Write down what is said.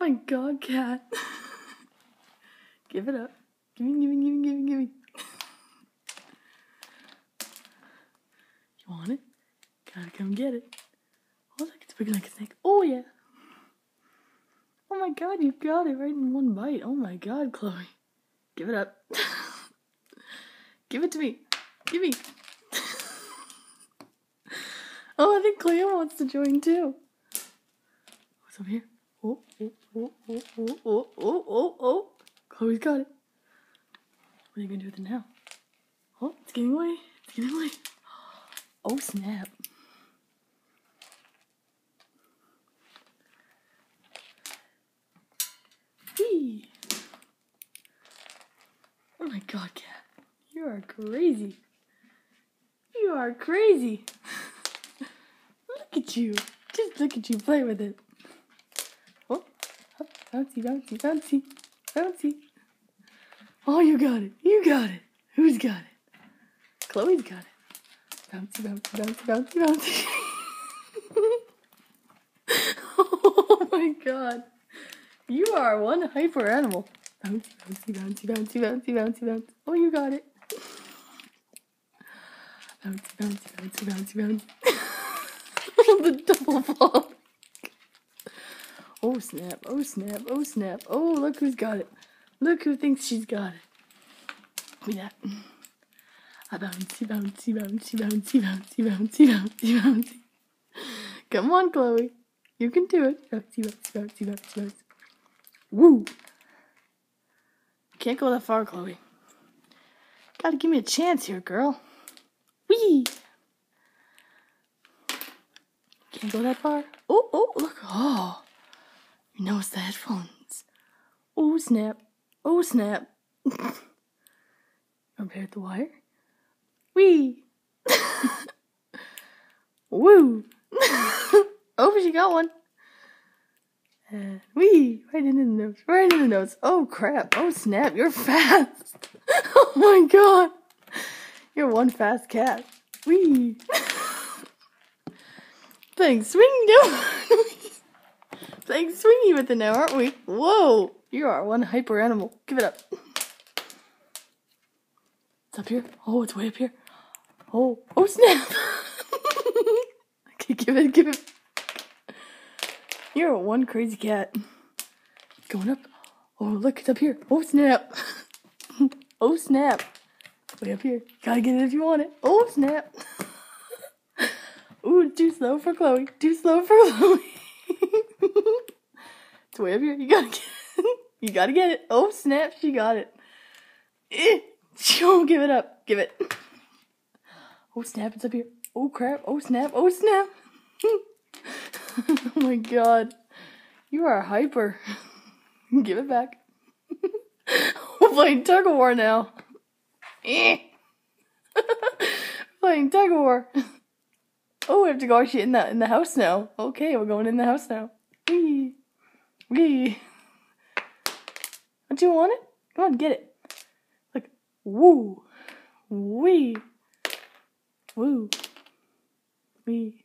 my god, cat. Give it up. Gimme. You want it? Gotta come get it. Oh, look, it's big like a snake. Oh, yeah. Oh my god, you got it right in one bite. Oh my god, Chloe. Give it up. Give it to me. Give me. Oh, I think Cleo wants to join too. What's up here? Oh. Chloe's got it. What are you gonna do with it now? Oh, it's getting away. Oh, snap. Whee! Oh my god, cat. You are crazy. You are crazy. Look at you. Just look at you play with it. Oh, bouncy. Oh, you got it. Who's got it? Chloe's got it. Bouncy. Oh my god. You are one hyper animal. Bouncy. Oh, you got it. Bouncy. The double fall. Oh snap. Oh, look who's got it. Look who thinks she's got it. Give me that. Bouncy. Come on, Chloe. You can do it. Bouncy. Woo. Can't go that far, Chloe. Gotta give me a chance here, girl. Whee! Can't go that far. Oh, look. Oh. You notice the headphones. Oh, snap. Repair the wire. Whee! Woo! Oh, she got one. And whee! Right into the nose. Oh, crap. Oh, snap. You're fast. Oh, my God. You're one fast cat. Whee! Playing swingy with it now, aren't we? Whoa! You are one hyper animal. Give it up. It's up here. Oh, it's way up here. Oh, snap! Okay, give it. You're one crazy cat. Going up. Oh, look, it's up here. Oh, snap. Oh, snap. Way up here. Gotta get it if you want it. Oh, snap. Ooh, too slow for Chloe. It's way up here. You gotta get it. Oh, snap. She got it. Oh, give it up. Give it. Oh, snap. It's up here. Oh, crap. Oh, snap. Oh, my God. You are hyper. Give it back. We're playing tug of war now. Playing tug of war. Oh, we have to go actually in the house now. Okay, we're going in the house now. Wee. Don't you want it? Come on, get it. Look. Woo. Wee. Woo. Wee.